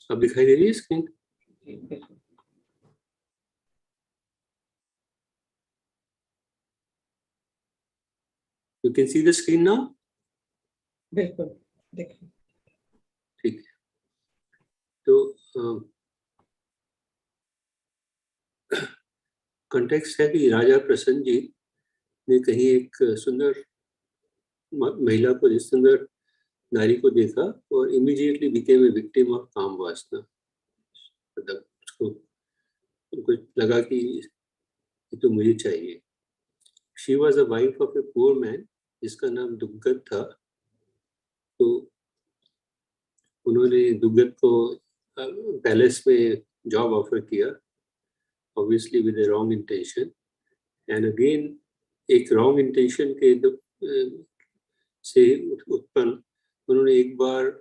अब दिखाई दे रही है screen? You can see the screen now? बिल्कुल देखिए। ठीक है, तो कॉन्टेक्स्ट है कि राजा प्रसन्न जी ने कहीं एक सुंदर महिला को, सुंदर नारी को देखा और immediately became a victim of काम वासना। मतलब उनको लगा कि ये तो मुझे चाहिए। She was a wife of a poor man जिसका नाम दुग्गत था। तो उन्होंने दुग्गत को पैलेस में जॉब ऑफर किया, obviously with A wrong intention. And again एक रॉन्ग इंटेंशन के से उत्पन्न उन्होंने एक बार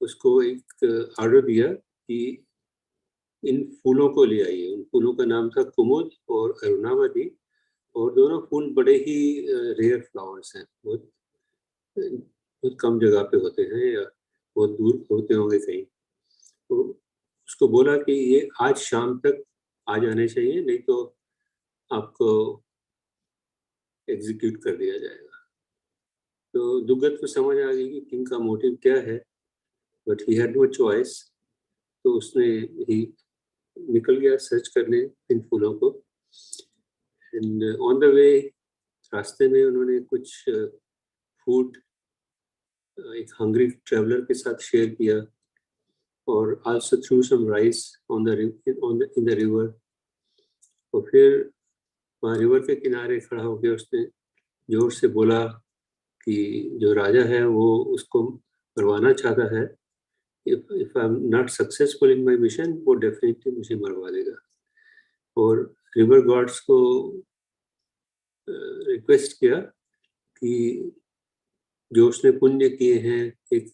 उसको एक ऑर्डर दिया कि इन फूलों को ले आइए। उन फूलों का नाम था कुमुद और अरुणावती, और दोनों फूल बड़े ही रेयर फ्लावर्स हैं, बहुत बहुत कम जगह पे होते हैं या बहुत दूर होते होंगे कहीं। तो उसको बोला कि ये आज शाम तक आ जाने चाहिए, नहीं तो आपको एग्जीक्यूट कर दिया जाएगा। तो दुग्गत को समझ आ गई कि किंग का मोटिव क्या है, but he had no choice. तो उसने ही निकल गया सर्च करने इन फूलों को। एंड ऑन द वे रास्ते में उन्होंने कुछ फूड एक हंग्री ट्रेवलर के साथ शेयर किया, और also threw some rice in the river. और फिर वहाँ रिवर के किनारे खड़ा होकर उसने जोर से बोला कि जो राजा है वो उसको मरवाना चाहता है। If I am not successful in my mission, वो डेफिनेटली मुझे मरवा देगा। और रिवर गॉड्स को रिक्वेस्ट किया कि जो उसने पुण्य किए हैं, एक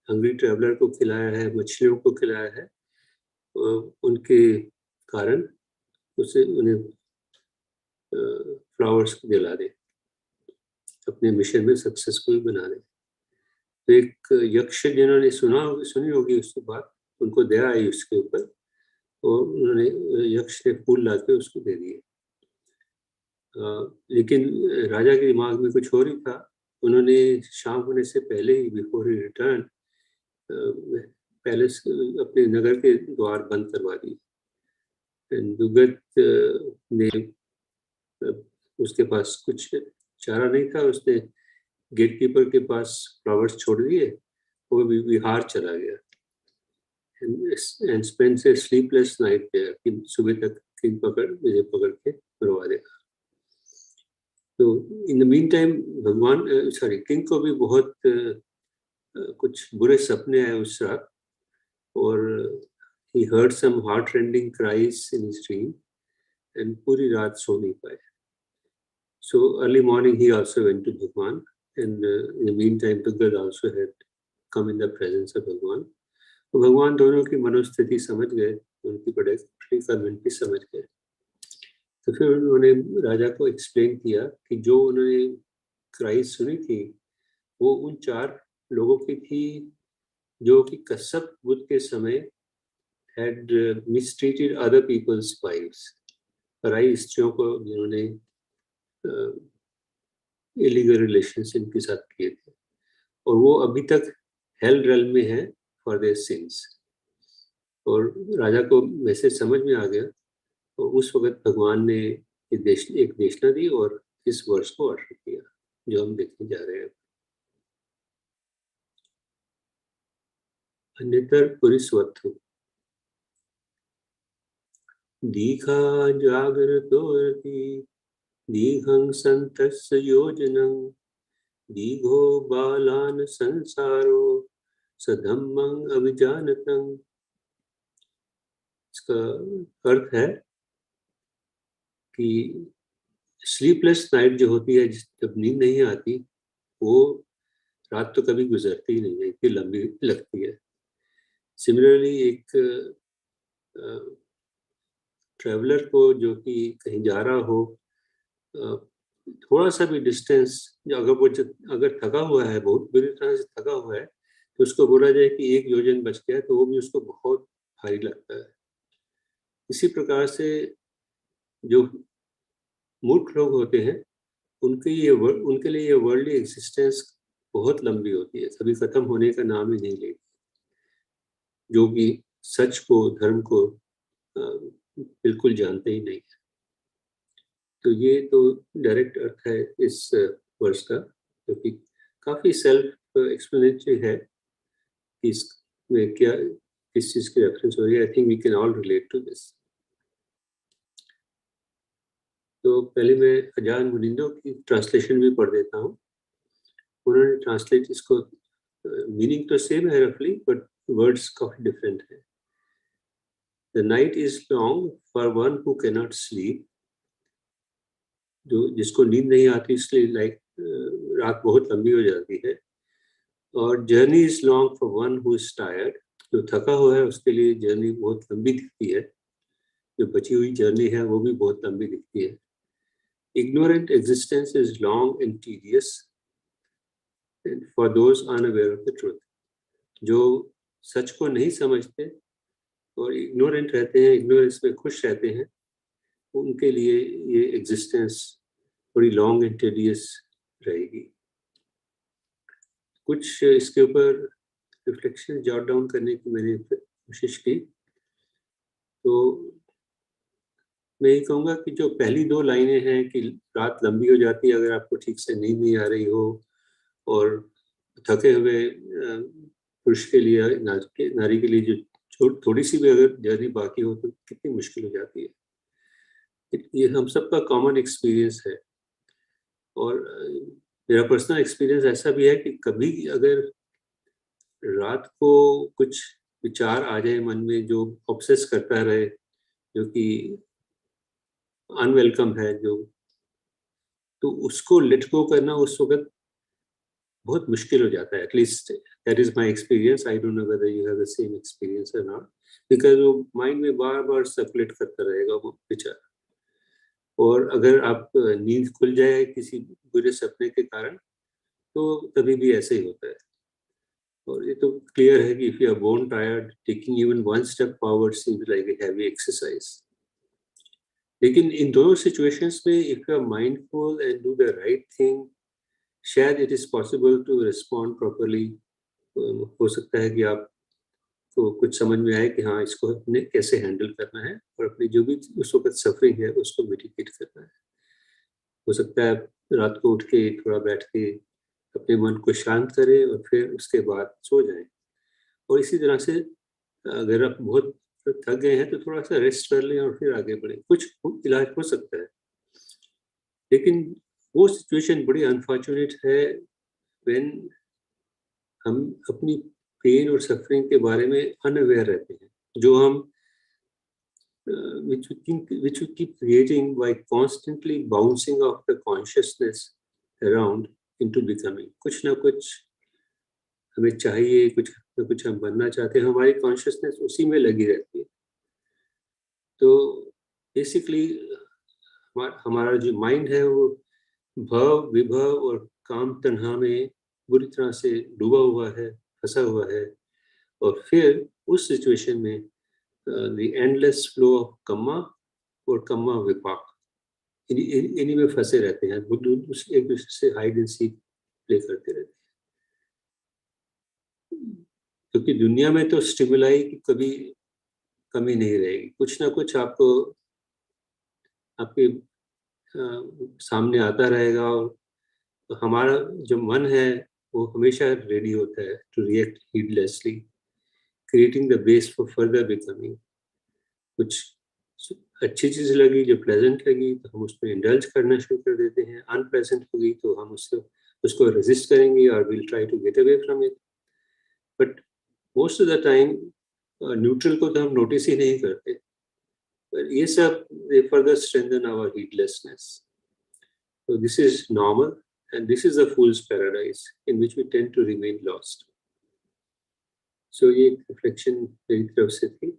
हंग्री ट्रैवलर को खिलाया है, मछलियों को खिलाया है, उनके कारण उसे उन्हें फ्लावर्स दिला दे, अपने मिशन में सक्सेसफुल बना दे। तो एक यक्ष जिन्होंने सुनी होगी उसके बाद, उनको दया आई उसके ऊपर, और उन्होंने यक्ष ने फूल लाके उसको दे दिए। लेकिन राजा के दिमाग में कुछ और ही था। उन्होंने शाम होने से पहले ही, बिफोर ही रिटर्न, पैलेस अपने नगर के द्वार बंद करवा दिए। दुग्गत ने उसके पास कुछ चारा नहीं था, उसने गेटकीपर के पास फ्लावर्स छोड़ दिए, वो भी बिहार चला गया। And spends a sleepless night there, कि सुबह तक किंग मुझे पकड़ के मरवा देगा। तो इन द मीन टाइम भगवान किंग को भी बहुत कुछ बुरे सपने आए उस रात, और he heard some heart-rending cries in his dream, and पूरी रात सो नहीं पाए। So early morning he also went to Bhagwan, and in the meantime Duggad also had come in the presence of Bhagwan. तो भगवान दोनों की मनोस्थिति समझ गए, उनकी predicament भी समझ गए। तो फिर उन्होंने राजा को एक्सप्लेन किया कि जो उन्होंने क्राइस सुनी थी वो उन 4 लोगों की थी जो कि कश्यप बुद्ध के समय had mistreated other people's wives, पराई स्त्रियों को जिन्होंने इलीगल रिलेशंस इनके साथ किए थे, और वो अभी तक हेल रेल्म में है फॉर देयर सिंस। और राजा को मैसेज समझ में आ गया, तो उस वक्त भगवान ने एक देशना दी और इस वर्ष को ऑर्डर किया जो हम देखने जा रहे हैं। अन्यतर पुरिस्वत्थु दीघा जागृतोरपि दीघं सन्तस्य योजनं दीघो बालान संसारो सधम्मं अभिजानतं। इसका अर्थ है कि स्लीपलेस नाइट जो होती है, जब नींद नहीं आती, वो रात तो कभी गुजरती ही नहीं है, इतनी लंबी लगती है। सिमिलरली एक ट्रैवलर को जो कि कहीं जा रहा हो, थोड़ा सा भी डिस्टेंस, अगर थका हुआ है, बहुत बुरी तरह से थका हुआ है, तो उसको बोला जाए कि 1 योजन बच गया तो वो भी उसको बहुत भारी लगता है। इसी प्रकार से जो मूर्ख लोग होते हैं उनके लिए ये वर्ल्डली एग्जिस्टेंस बहुत लंबी होती है, कभी खत्म होने का नाम ही नहीं लेती। जो कि सच को, धर्म को बिल्कुल जानते ही नहीं है। तो ये तो डायरेक्ट अर्थ है इस वर्ष का, जो कि काफी सेल्फ एक्सप्लेनेटरी है कि इसमें क्या, किस चीज की रेफरेंस हो रही है। I think we can all relate to this. तो पहले मैं अजान मुनिंदो की ट्रांसलेशन भी पढ़ देता हूँ। उन्होंने ट्रांसलेट इसको, मीनिंग तो सेम है रफली, बट वर्ड्स काफी डिफरेंट है। The night is long for one who cannot sleep. जो जिसको नींद नहीं आती इसलिए रात बहुत लंबी हो जाती है। और journey is long for one who is tired. जो थका हुआ है उसके लिए जर्नी बहुत लंबी दिखती है। जो बची हुई जर्नी है वो भी बहुत लंबी दिखती है। Ignorant existence is long and tedious for those unaware of the truth. जो सच को नहीं समझते और इग्नोरेंट रहते हैं, इग्नोरेंस में खुश रहते हैं, उनके लिए ये एग्जिस्टेंस बड़ी लॉन्ग एंड टेडियस रहेगी। कुछ इसके ऊपर रिफ्लेक्शन जॉट डाउन करने की मैंने कोशिश की। तो मैं ये कहूँगा कि जो पहली 2 लाइनें हैं कि रात लंबी हो जाती है अगर आपको ठीक से नींद नहीं आ रही हो, और थके हुए पुरुष के लिए, नारी के लिए जो थोड़ी सी भी अगर जर्नी बाकी हो तो कितनी मुश्किल हो जाती है। ये हम सबका कॉमन एक्सपीरियंस है। और मेरा पर्सनल एक्सपीरियंस ऐसा भी है कि कभी अगर रात को कुछ विचार आ जाए मन में जो ऑब्सेस करता रहे, जो कि अनवेलकम है, जो, तो उसको लेट गो करना उस वक्त बहुत मुश्किल हो जाता है। At least that is my experience. I don't know whether you have the same experience और नॉट, बिकॉज वो माइंड में बार बार सर्कुलेट करता रहेगा वो विचार। और अगर आप नींद खुल जाए किसी बुरे सपने के कारण तो तभी भी ऐसे ही होता है। और ये तो क्लियर है कि if you are born tired, taking even one step forward seems like a heavy exercise. लेकिन इन दोनों सिचुएशंस में if you are mindful and do the right thing, शायद it is possible to respond properly. हो सकता है कि आपको कुछ समझ में आए कि हाँ, इसको अपने कैसे हैंडल करना है और अपनी जो भी उस वक्त सफरिंग है उसको मिटिगेट करना है। हो सकता है रात को उठ के थोड़ा बैठ के अपने मन को शांत करें और फिर उसके बाद सो जाएं। और इसी तरह से अगर आप बहुत थक गए हैं तो थोड़ा सा रेस्ट कर लें और फिर आगे बढ़ें। कुछ इलाज हो सकता है। लेकिन वो सिचुएशन बड़ी अनफॉर्चुनेट है व्हेन हम अपनी पेन और सफरिंग के बारे में अनअवेयर रहते हैं, जो हम which we keep creating by constantly bouncing off the consciousness around into becoming. कुछ ना कुछ हमें चाहिए, कुछ ना कुछ हम बनना चाहते हैं, हमारी कॉन्शियसनेस उसी में लगी रहती है। तो बेसिकली हमारा जो माइंड है वो भव विभव और काम तन्हा में बुरी तरह से डूबा हुआ है, फंसा हुआ है। और फिर उस सिचुएशन में द एंडलेस फ्लो ऑफ कम्मा और कम्मा विपाक, इन्हीं में फंसे रहते हैं। वो एक दूसरे से हाइड एंड सीक प्ले करते रहते हैं। क्योंकि दुनिया में तो स्टिमुलाई की कभी कमी नहीं रहेगी। कुछ ना कुछ आपको आपके सामने आता रहेगा। और हमारा जो मन है वो हमेशा रेडी होता है to react heedlessly, creating the base for further becoming. कुछ अच्छी चीज लगी, जो प्लेजेंट लगी, तो हम उसमें इंडल्ज करना शुरू कर देते हैं। अनप्लेजेंट होगी तो हम उसको रेजिस्ट करेंगे और will try to get away from it. But most of the time neutral को तो हम नोटिस ही नहीं करते। पर ये सब further strengthen our heedlessness. So this is normal and this is a fool's paradise in which we tend to remain lost. So ये reflection मेरी तरफ से थी।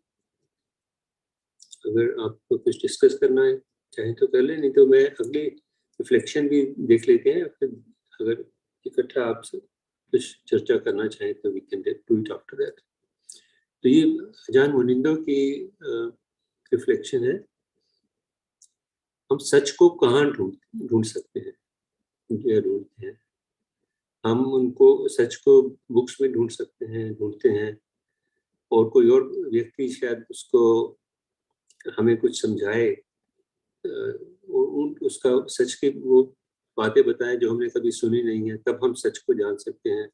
अगर आपको कुछ डिस्कस करना है चाहे तो कर लें, नहीं तो मैं अगली रिफ्लेक्शन भी देख लेते हैं फिर अगर इकट्ठा आपसे कुछ चर्चा करना चाहें तो we can do it after that. तो ये अजान मुनिंदो की रिफ्लेक्शन है, हम सच को कहाँ ढूंढ सकते हैं, ढूंढते हैं हम उनको, सच को बुक्स में ढूंढते हैं, और कोई और व्यक्ति शायद उसको हमें कुछ समझाए, उसका सच की वो बातें बताएं जो हमने कभी सुनी नहीं है, तब हम सच को जान सकते हैं।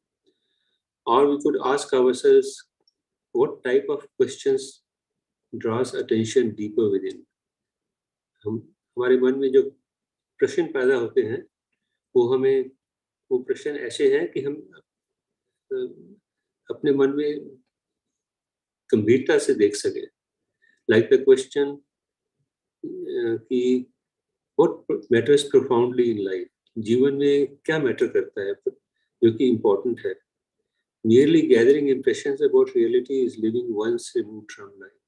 और we could ask ourselves what type of questions draws attention deeper within। हमारे मन में जो प्रश्न पैदा होते हैं वो प्रश्न ऐसे हैं कि हम अपने मन में गंभीरता से देख सके। लाइक द क्वेश्चन कि what matters profoundly in life, जीवन में क्या मैटर करता है जो कि इम्पोर्टेंट है। Merely gathering impressions about reality is living once removed from life।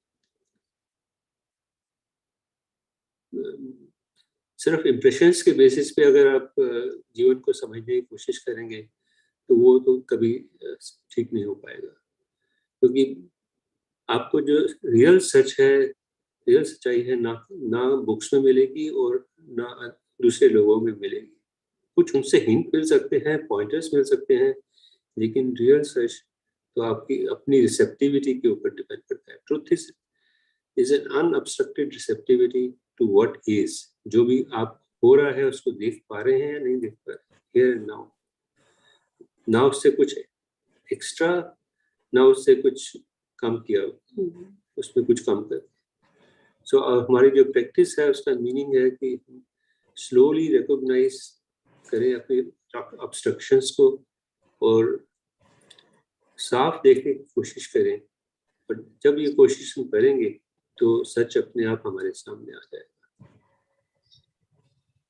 सिर्फ इम्प्रेशंस के बेसिस पे अगर आप जीवन को समझने की कोशिश करेंगे तो वो तो कभी ठीक नहीं हो पाएगा, क्योंकि आपको जो रियल सच्चाई है ना बुक्स में मिलेगी और ना दूसरे लोगों में मिलेगी। कुछ उनसे हिंट मिल सकते हैं, पॉइंटर्स मिल सकते हैं, लेकिन रियल सच तो आपकी अपनी रिसेप्टिविटी के ऊपर डिपेंड करता है। Truth is an unobstructed receptivity to what is. जो भी आप हो रहा है उसको देख पा रहे हैं या नहीं देख पा रहे, हियर एंड नाउ, ना उससे कुछ एक्स्ट्रा, ना उससे कुछ कम किया, उसमें कुछ कम कर। सो हमारी जो प्रैक्टिस है उसका मीनिंग है कि स्लोली रिकॉग्नाइज करें अपने ऑब्स्ट्रक्शंस को और साफ देखने की कोशिश करें। और जब ये कोशिश हम करेंगे तो सच अपने आप हमारे सामने आ जाएगा।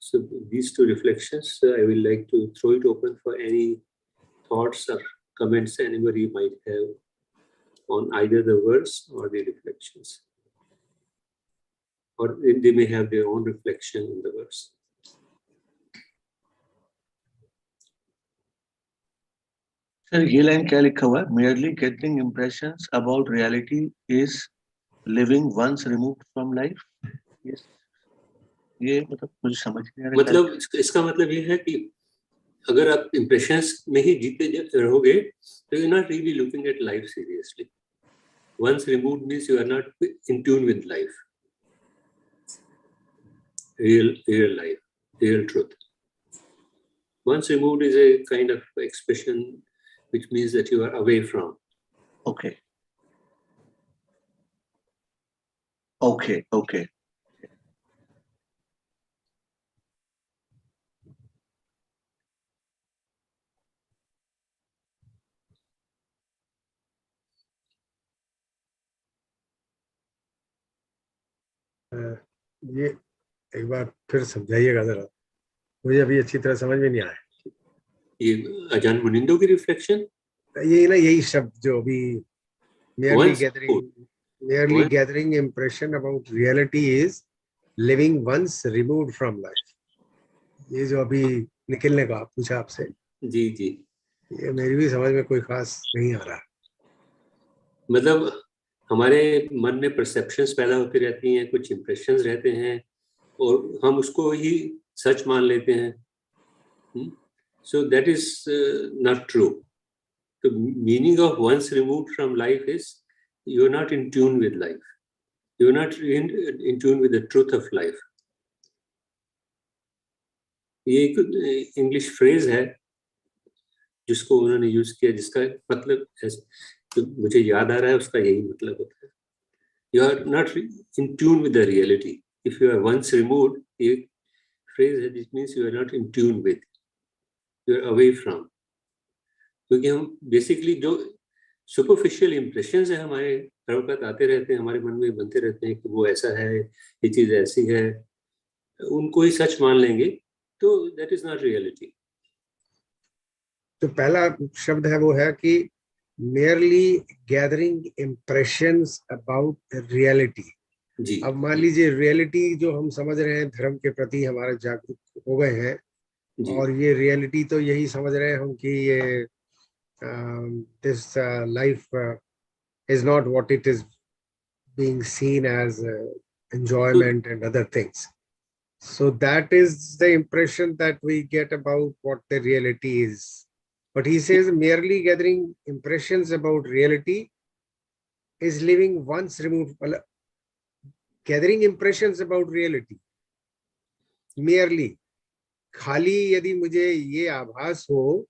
So these two reflections, I will like to throw it open for any thoughts or comments anybody might have on either the words or the reflections, or they may have their own reflection on the verse. Sir ये line क्या लिखा हुआ है? merely getting impressions about reality is living once removed from life। yes। ये मतलब मुझे समझ नहीं आ रहा। मतलब इसका मतलब ये है कि अगर आप impressions में ही जीते रहोगे तो you're not really looking at life seriously। Once removed means you are not in tune with life, real life, real truth। Once removed is a kind of expression which means that you are away from। Okay। ये एक बार फिर समझाइएगा जरा, मुझे अभी अच्छी तरह समझ में नहीं आया। ये अजान मुनिंदो की रिफ्लेक्शन, ये ना यही शब्द जो अभी merely gathering impression about reality is living once removed from life, ये जो अभी निकलने का पूछा आपसे, जी जी, ये मेरी भी समझ में कोई खास नहीं आ रहा। मतलब हमारे मन में परसेप्शंस पैदा होती रहती हैं, कुछ इंप्रेशंस रहते हैं और हम उसको ही सच मान लेते हैं। So that is not true. The meaning of once removed from life is you are not in tune with life. You are not in tune with the truth of life. ये एक इंग्लिश फ्रेज है जिसको उन्होंने use किया, जिसका मतलब तो मुझे याद आ रहा है, उसका यही मतलब होता है, you are not in tune with the reality. If you are once removed, ये फ्रेज है, which means you are not in tune with, you are away from। क्योंकि हम बेसिकली जो सुपरफिशियल इंप्रेशंस है हमारे हर वक्त आते रहते हैं, हमारे मन में बनते रहते हैं कि वो ऐसा है, ये चीज ऐसी है, उनको ही सच मान लेंगे, तो दैट इज नॉट रियलिटी। तो पहला शब्द है वो है कि merely gathering impressions about reality। जी, अब मान लीजिए रियलिटी जो हम समझ रहे हैं, धर्म के प्रति हमारे जागरूक हो गए हैं, और ये रियलिटी तो यही समझ रहे हैं हम कि ये this life is not what it is being seen as enjoyment and other things. So that is the impression that we get about what the reality is. But he says merely gathering impressions about reality is living once removed. Gathering impressions about reality, merely, खाली यदि मुझे ये आभास हो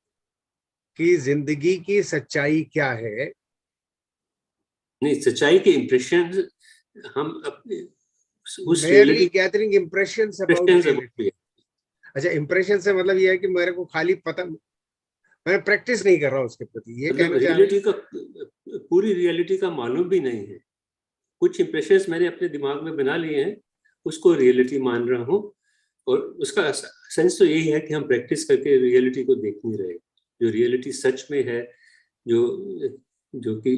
कि जिंदगी की सच्चाई क्या है, नहीं, सच्चाई के इम्प्रेशन हम अपने उस merely gathering impressions about impressions reality. अच्छा, impression से मतलब ये है कि मेरे को खाली पता, मैं प्रैक्टिस नहीं कर रहा उसके प्रति, ये मतलब रियलिटी का, पूरी रियलिटी का मालूम भी नहीं है। कुछ इंप्रेशंस मैंने अपने दिमाग में बना लिए हैं, उसको रियलिटी मान रहा हूँ, और उसका सेंस तो यही है कि हम प्रैक्टिस करके रियलिटी को देख नहीं रहे। जो रियलिटी सच में है, जो कि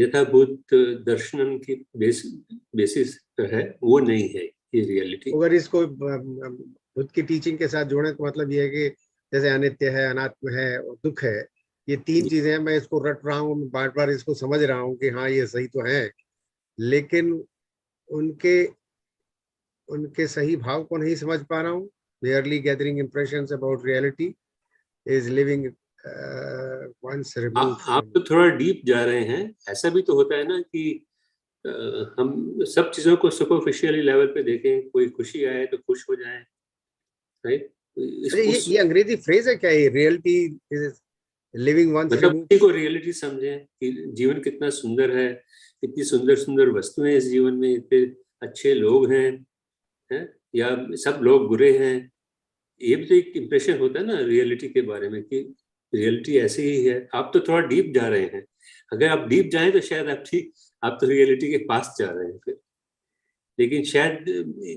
यथाभूत दर्शन की बेसिस पर है, वो नहीं है ये रियलिटी। अगर इसको बुद्ध की टीचिंग के साथ जोड़े तो मतलब ये है कि जैसे अनित्य है, अनात्म है और दुख है, ये तीन चीजें हैं, मैं इसको रट रहा हूँ, बार बार इसको समझ रहा हूँ कि हाँ ये सही तो है, लेकिन उनके सही भाव को नहीं समझ पा रहा हूँ। merely gathering impressions about reality is living once removed. आप तो थोड़ा डीप जा रहे हैं। ऐसा भी तो होता है ना कि हम सब चीजों को सुपरफिशियली लेवल पे देखें, कोई खुशी आए तो खुश हो जाएं, राइट? ये अंग्रेजी फ्रेज है क्या, ये रियलिटी इज लिविंग वंस मतलब रिमूव्ड को रियलिटी समझें कि जीवन कितना सुंदर है, कितनी सुंदर सुंदर वस्तुएं इस जीवन में, इतने अच्छे लोग हैं, या सब लोग बुरे हैं। ये भी तो एक इम्प्रेशन होता है ना रियलिटी के बारे में कि रियलिटी ऐसी ही है। आप तो थोड़ा डीप जा रहे हैं। अगर आप डीप जाएं तो शायद आप तो रियलिटी के पास जा रहे हैं फिर। लेकिन शायद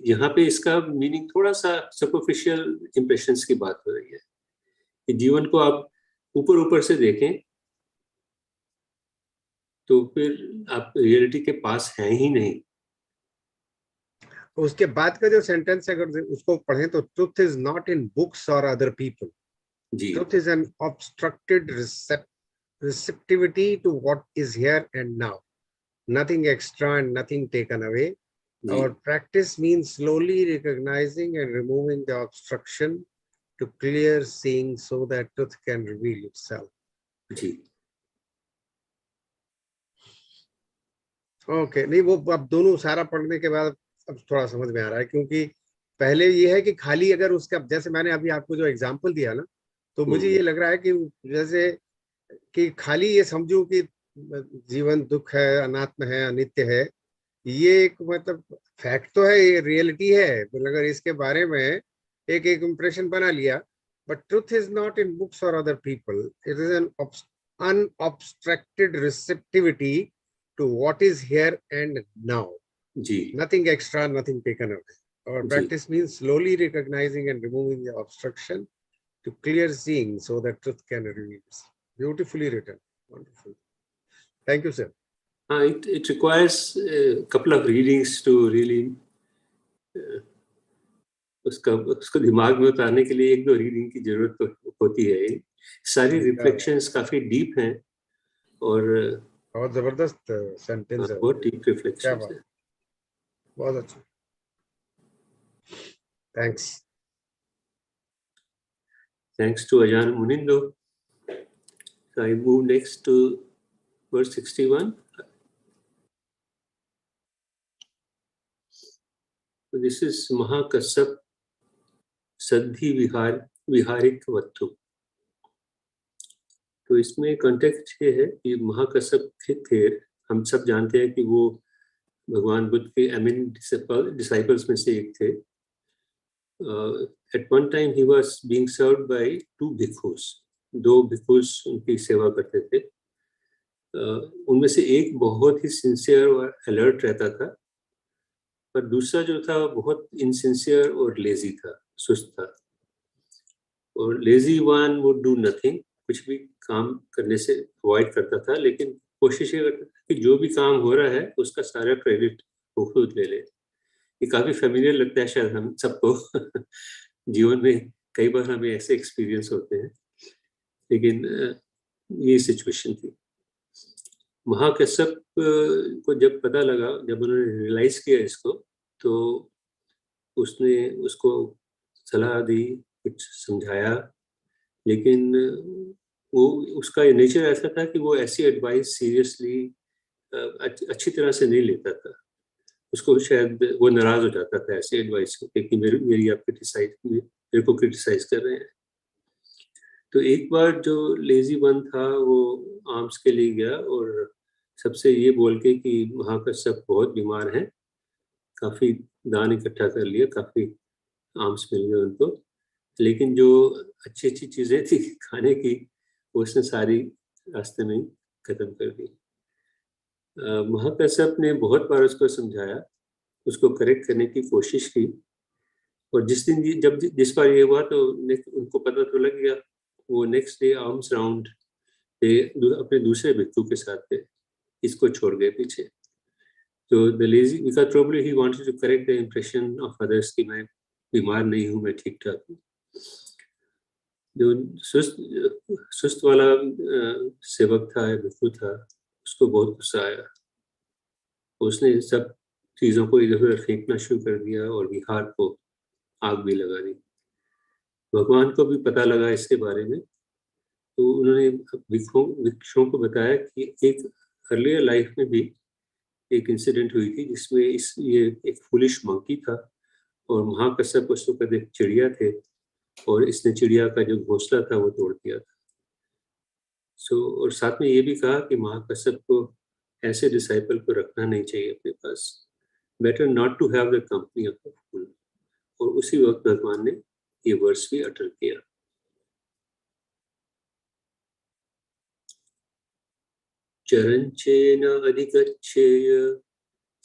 यहाँ पे इसका मीनिंग थोड़ा सा सुपरफिशियल इम्प्रेशंस की बात हो रही है कि जीवन को आप ऊपर से देखें तो फिर आप रियलिटी के पास हैं ही नहीं। उसके बाद का जो सेंटेंस है अगर उसको पढ़ें तो truth is not in books और other people, truth is an obstructed receptivity to what is here and now, nothing extra and nothing taken away. Our practice means slowly recognizing and removing the obstruction to clear seeing so that truth can reveal itself. Okay, नहीं वो अब दोनों सारा पढ़ने के बाद अब थोड़ा समझ में आ रहा है, क्योंकि पहले ये है कि खाली अगर उसका, जैसे मैंने अभी आपको जो एग्जांपल दिया ना, तो मुझे ये लग रहा है कि जैसे कि खाली ये समझो कि जीवन दुख है, अनात्म है, अनित्य है, ये एक मतलब फैक्ट तो है, ये रियलिटी है, अगर इसके बारे में एक इम्प्रेशन बना लिया, but truth is not in books और other people, it is an unobstructed receptivity to what is here and now. Nothing extra, nothing taken away. Our practice means slowly recognizing and removing the obstruction to clear seeing so that truth can reveal itself. Beautifully written. Wonderful. Thank you, sir. It requires a couple of readings to really उसको दिमाग में उतारने के लिए 1-2 reading की जरूरत तो होती है। सारी रिफ्लेक्शंस काफी डीप हैं और बहुत जबरदस्त सेंटेंस है, बहुत डीप रिफ्लेक्शन है। बहुत अच्छा, थैंक्स टू अजान मुनिंदो। So I move next to verse 61. So this is महाकसप सद्धि विहारिक वत्तु। तो इसमें कॉन्टेक्स्ट ये है कि महाकसप थे, हम सब जानते हैं कि वो भगवान बुद्ध के एमिनेंट डिसाइपल्स में से एक थे। At one time he was being served by 2 भिक्षुस, 2 भिक्षुस उनकी सेवा करते थे। उनमें से एक बहुत ही सिंसियर और अलर्ट रहता था, पर दूसरा जो था बहुत इनसिंसियर और लेजी था, सुस्त था। और lazy one would do nothing, कुछ भी काम करने से अवॉइड करता था, लेकिन कोशिश ये करता था कि जो भी काम हो रहा है उसका सारा क्रेडिट वो खुद ले ले। ये काफी फेमिलियर लगता है शायद हम सबको जीवन में कई बार हमें ऐसे एक्सपीरियंस होते हैं। लेकिन ये सिचुएशन थी। महाकश्यप को जब पता लगा, जब उन्होंने रियलाइज किया इसको, तो उसने उसको सलाह दी, कुछ समझाया, लेकिन वो उसका नेचर ऐसा था कि वो ऐसी एडवाइस सीरियसली अच्छी तरह से नहीं लेता था। उसको शायद वो नाराज हो जाता था ऐसी एडवाइस को कि मेरी आप मेरे को क्रिटिसाइज कर रहे हैं। तो एक बार जो लेजी वन था वो आर्म्स के लिए गया और सबसे ये बोल के कि महाकश्यप बहुत बीमार हैं, काफ़ी दान इकट्ठा कर लिया, काफ़ी आर्म्स मिल गए उनको, लेकिन जो अच्छी अच्छी चीज़ें थी खाने की वो उसने सारी रास्ते में ख़त्म कर दी। महाकश्यप ने बहुत बार उसको समझाया, उसको करेक्ट करने की कोशिश की, और जिस बार ये हुआ तो उनको पता तो लग गया। वो नेक्स्ट डे आर्म्स राउंड पे अपने दूसरे भिक्षु के साथ थे, इसको छोड़ गए पीछे। तो the lazy, because probably he wanted to correct the impression of others कि मैं बीमार नहीं हूँ, मैं ठीक ठाक हूँ। जो सुस्त वाला सेवक था, भिक्षु था, उसको बहुत गुस्सा आया। उसने सब चीज़ों को इधर उधर फेंकना शुरू कर दिया और विहार को आग भी लगा दी। भगवान को भी पता लगा इसके बारे में, तो उन्होंने भिक्षुओं को बताया कि एक अर्लियर लाइफ में भी एक इंसिडेंट हुई थी जिसमें ये एक फुलिश मंकी था और महाकश्यप उस वक्त एक चिड़िया थे और इसने चिड़िया का जो घोंसला था वो तोड़ दिया था। और साथ में ये भी कहा कि महाकश्यप को ऐसे डिसाइपल को रखना नहीं चाहिए अपने पास, better not to have the company of the fool. और उसी वक्त भगवान ने ये वर्ष भी अटल किया। चरंचेन अधिगच्छेय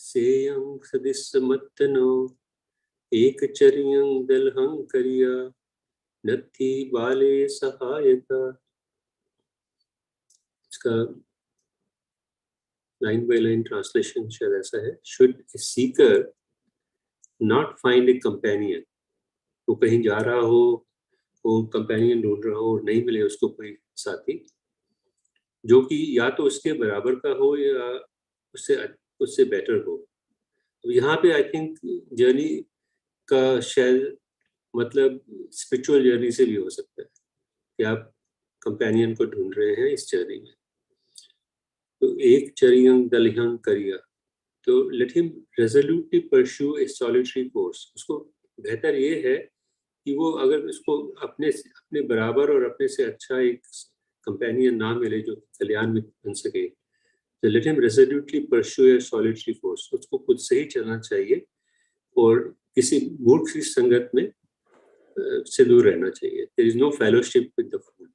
सेयं सदिस्समत्तनो एकचर्यं दलहं करिया नत्थि बाले सहायता। इसका लाइन बाय लाइन ट्रांसलेशन शायद ऐसा है, should A Sikar not find A companion, वो कहीं जा रहा हो, वो कंपेनियन ढूंढ रहा हो और नहीं मिले उसको कोई साथी जो कि या तो उसके बराबर का हो या उससे बेटर हो। तो यहाँ पे आई थिंक जर्नी का शायद मतलब स्पिरिचुअल जर्नी से भी हो सकता है कि आप कंपेनियन को ढूंढ रहे हैं इस जर्नी में। तो एक चरियं दलिहं करिया, तो लेट हिम रेजोल्यूटली परस्यू ए सॉलिटरी कोर्स। उसको बेहतर ये है कि वो अगर उसको अपने बराबर और अपने से अच्छा एक कंपेनियन ना मिले जो कल्याण में बन सके, तो लेट हिम रेजोल्यूटली परस्यू ए सॉलिटरी कोर्स। उसको खुद से ही चलना चाहिए और किसी मूर्ख की संगत में से दूर रहना चाहिए। There is no fellowship with the fool,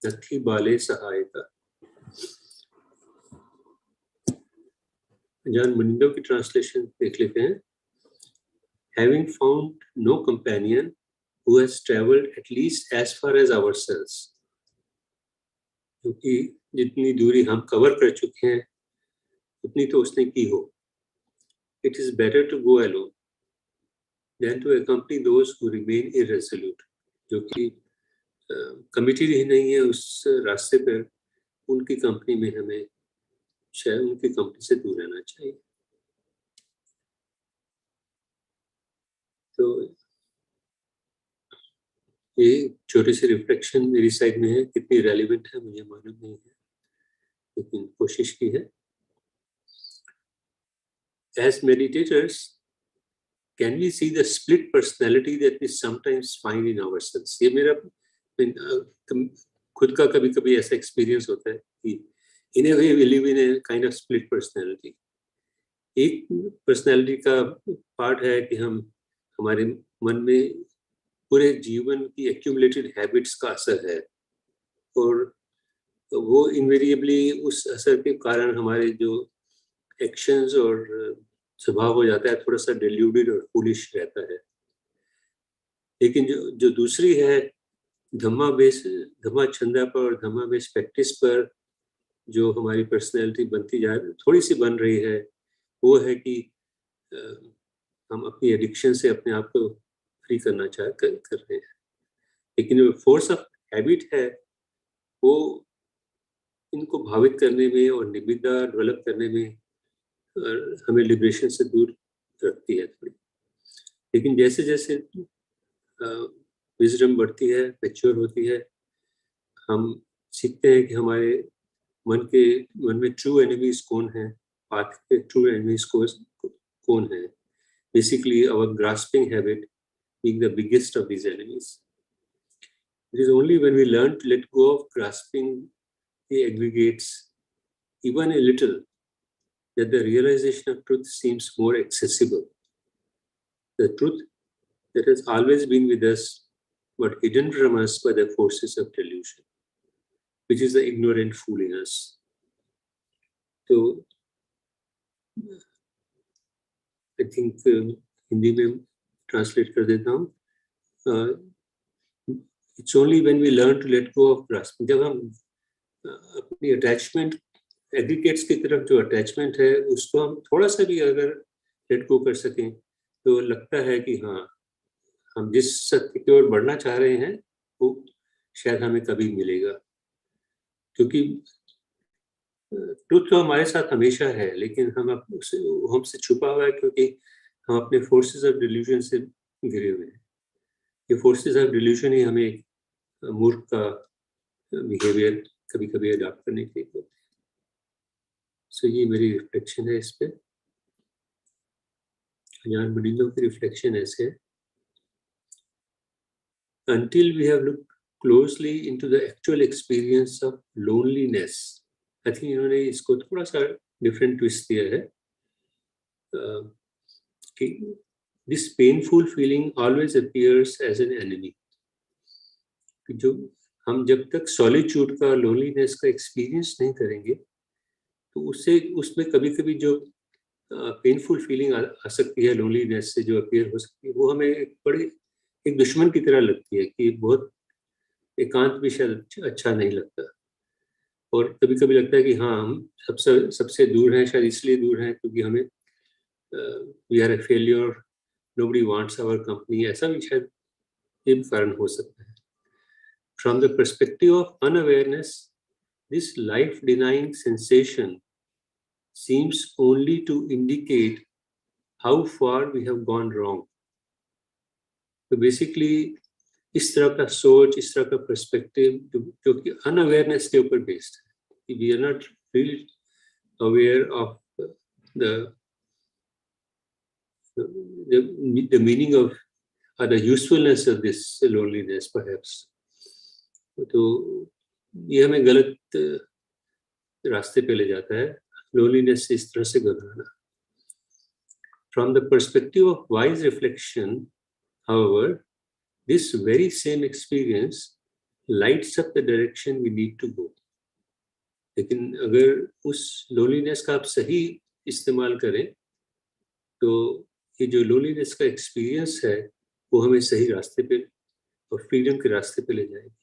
नत्थि बाले सहायता। जॉन मुनिंदो की ट्रांसलेशन देख लेते हैं। Having found no companion who has traveled at least as far as ourselves, क्योंकि जितनी दूरी हम कवर कर चुके हैं उतनी तो उसने की हो। It is better to go alone than to accompany those who remain irresolute, जो कि कमिटेड ही नहीं है उस रास्ते पर, उनकी कंपनी में हमें शायद उनकी कंपनी से दूर रहना चाहिए। तो ये छोटी सी रिफ्लेक्शन मेरी साइड में है, कितनी रेलिवेंट है मुझे मालूम नहीं है, लेकिन कोशिश की है। As meditators, can we see the split personality that we sometimes find in ourselves? ये मेरा खुद का कभी कभी ऐसा एक्सपीरियंस होता है कि in a way we live in a kind of split personality. एक पर्सनैलिटी का पार्ट है कि हमारे मन में पूरे जीवन की एक्यूमुलेटेड हैबिट्स का असर है और वो इनवेरिएबली उस असर के कारण हमारे जो एक्शंस और स्वभाव हो जाता है थोड़ा सा डिल्यूटेड और फूलिश रहता है। लेकिन जो दूसरी है धम्मा छंदा पर और धम्मा बेस प्रैक्टिस पर जो हमारी पर्सनैलिटी बनती जा थोड़ी सी बन रही है, वो है कि हम अपनी एडिक्शन से अपने आप को फ्री करना कर रहे हैं। लेकिन जो फोर्स ऑफ हैबिट है वो इनको भावित करने में और निविदा डेवलप करने में हमें लिबरेशन से दूर रखती है थोड़ी। लेकिन जैसे जैसे विजडम बढ़ती है, मैच्योर होती है, हम सीखते हैं कि हमारे मन में ट्रू एनिमीज कौन है, पाथ के ट्रू एनिमीज कौन है। Basically our grasping habit being the biggest of these enemies. It is only when we learn to let go of grasping the aggregates even a little that the realization of truth seems more accessible. The truth that has always been with us but hidden from us by the forces of delusion, which is the ignorant fool in us. So I think Hindi में translate कर देता हूँ. It's only when we learn to let go of grasping. जब हम अपनी attachment aggregates की तरफ जो attachment है उसको हम थोड़ा सा भी अगर let go कर सकें तो लगता है कि हाँ, हम जिस सत्य की ओर बढ़ना चाह रहे हैं वो शायद हमें कभी मिलेगा, क्योंकि ट्रुथ तो हमारे साथ हमेशा है, लेकिन हमसे छुपा हुआ है क्योंकि हम अपने फोर्सेस ऑफ डिल्यूजन से घिरे हुए हैं. ये फोर्सेस ऑफ डिल्यूजन ही हमें एक मूर्ख का बिहेवियर कभी कभी अडॉप्ट करने के लिए होते हैं. सो ये मेरी रिफ्लेक्शन है इस पे. अजान बनिंदो की रिफ्लेक्शन ऐसे है. Until we have looked closely into the actual experience of loneliness, I think इन्होंने इसको थोड़ा सा डिफरेंट ट्विस्ट दिया है कि this painful feeling always appears as an enemy. जो हम जब तक सॉलिट्यूड का, लोनलीनेस का एक्सपीरियंस नहीं करेंगे तो उसमें कभी-कभी जो पेनफुल फीलिंग आ सकती है लोनलीनेस से, जो अपीयर हो सकती है, वो हमें एक दुश्मन की तरह लगती है कि बहुत एकांत भी शायद अच्छा नहीं लगता. और कभी-कभी लगता है कि हाँ, हम सबसे दूर हैं, शायद इसलिए दूर हैं क्योंकि हमें we are a failure, nobody wants our company, ऐसा भी शायद ये भी कारण हो सकता है. From the perspective of unawareness, this life-denying sensation seems only to indicate how far we have gone wrong. तो बेसिकली इस तरह का सोच, इस तरह का पर्सपेक्टिव जो कि अनअवेयरनेस के ऊपर बेस्ड है, कि we are not really aware of the meaning of or the usefulness of this loneliness perhaps. तो ये हमें गलत रास्ते पे ले जाता है, loneliness से इस तरह से घबराना. From the perspective of wise reflection, however, this very same experience lights up the direction we need to go. लेकिन अगर उस loneliness का आप सही इस्तेमाल करें तो ये जो loneliness का experience है वो हमें सही रास्ते पे और freedom के रास्ते पे ले जाएगी.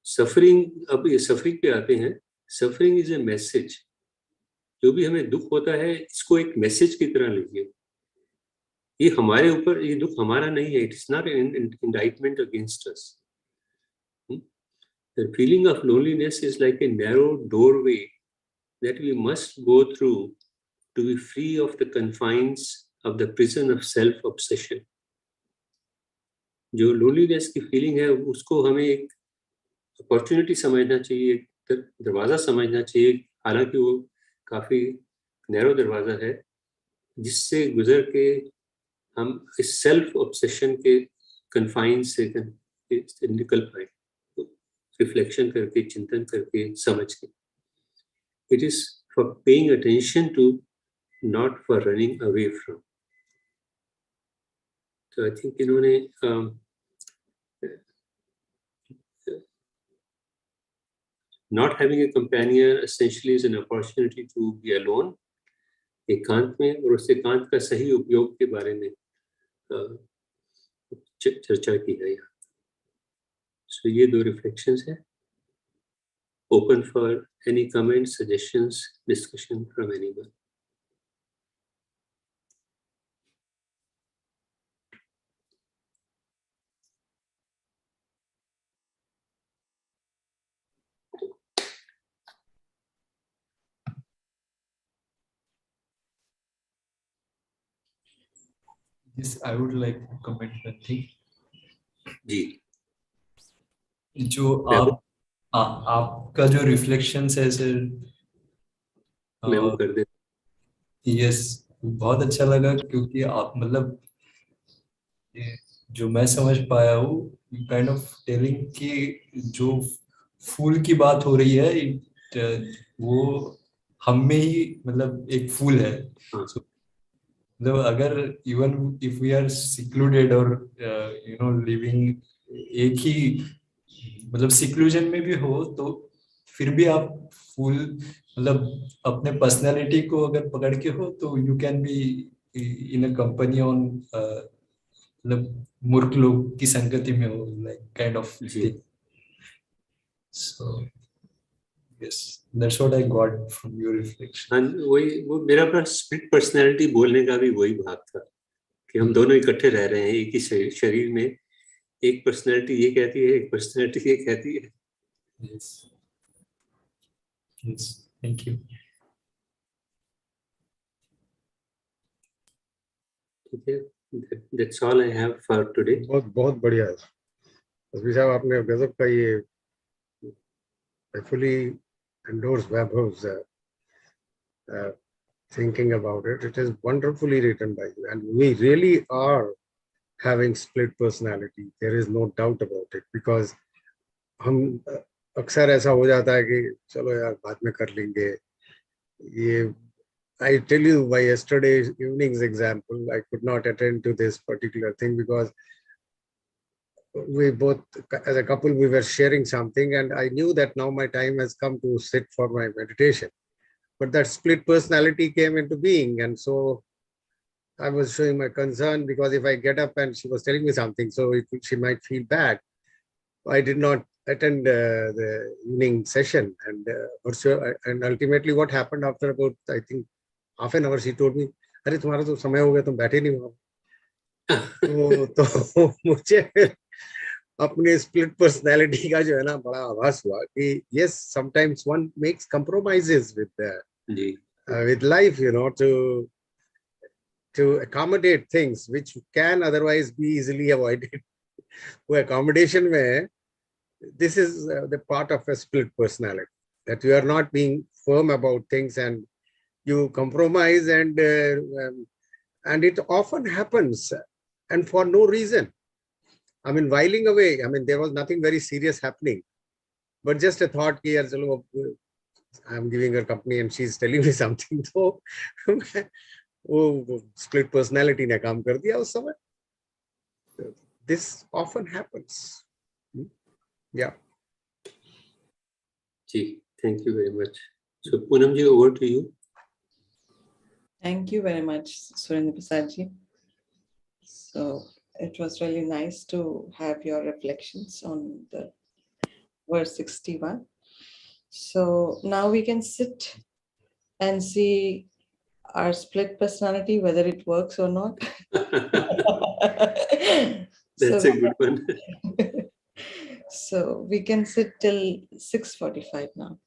Suffering, अब ये suffering पे आते हैं. Suffering is a message. जो भी हमें दुख होता है इसको एक मैसेज की तरह लीजिए. ये हमारे ऊपर, ये दुख हमारा नहीं है. It's not an indictment against us. The feeling of loneliness is like a narrow doorway that we must go through to be free of the confines of the prison of self-obsession. जो loneliness की feeling है उसको हमें एक opportunity समझना चाहिए, दरवाजा समझना चाहिए, हालांकि वो काफी नैरो दरवाजा है जिससे गुजर के हम इस सेल्फ ऑब्सेशन के कन्फाइन से निकल पाए, रिफ्लेक्शन करके, चिंतन करके, समझ के. It is for paying attention to, not for running away from. तो आई थिंक इन्होंने not having a companion essentially is an opportunity to be alone, एकांत में, और उस एकांत का सही उपयोग के बारे में चर्चा की है यहाँ. सो ये दो रिफ्लेक्शंस है. Open for any comments, suggestions, discussion from anyone. Yes, I would like to comment one thing. जी जो आपका जो रिफ्लेक्शंस है सर, मैं वो कर दे यस, बहुत अच्छा लगा, क्योंकि आप मतलब ये जो मैं समझ पाया हूँ, काइंड ऑफ टेलिंग कि जो फूल की बात हो रही है, वो हम में ही मतलब एक फूल है. हाँ. So, मतलब अगर even if we are secluded और यू नो लिविंग एक ही मतलब सिक्लूजन में भी हो, तो फिर भी आप फुल मतलब अपने पर्सनालिटी को अगर पकड़ के हो, तो you can be in a company on मतलब मूर्ख लोग की संगति में हो, लाइक काइंड ऑफ जी. Thing. So yes, that's what I got from your reflection. हाँ, वही वो मेरा पास स्प्लिट पर्सनैलिटी बोलने का भी वही भाग था कि हम दोनों इकट्ठे रह रहे हैं एक ही शरीर में. एक पर्सनैलिटी ये कहती है, एक पर्सनैलिटी ये कहती है. Yes, yes, thank you. ठीक है, that's all I have for today. बहुत बहुत बढ़िया है तस्वीर साहब, आपने गजब का ये I fully endorse Vaibhav's thinking about it. It is wonderfully written by you, and we really are having split personality. There is no doubt about it, because हम अक्सर ऐसा हो जाता है कि चलो यार बाद में कर लेंगे ये. I tell you, by yesterday's evening's example, I could not attend to this particular thing because we both, as a couple, we were sharing something, and I knew that now my time has come to sit for my meditation. But that split personality came into being, and so I was showing my concern, because if I get up and she was telling me something, so she might feel bad. I did not attend the evening session, and and ultimately what happened after about, I think, half an hour, she told me, अरे तुम्हारा तो समय हो गया, तुम बैठे नहीं हो. तो मुझे अपने स्प्लिट पर्सनालिटी का जो है ना बड़ा आभास हुआ कि yes, sometimes one makes compromises with life, you know, to accommodate things which can otherwise be easily avoided. वो accommodation में, this is the part of a split personality, that you are not being firm about things and you compromise, and it often happens, and for no reason. I mean, whiling away. I mean, there was nothing very serious happening, but just a thought कि यार चलो, I'm giving her company and she's telling me something. तो वो split personality ने काम कर दिया उस समय. This often happens. Yeah. Ji, thank you very much. So Poonam ji, over to you. Thank you very much, Surendra Prasad ji. So it was really nice to have your reflections on the verse 61. So now we can sit and see our split personality, whether it works or not. That's a good one. So we can sit till 6:45 now.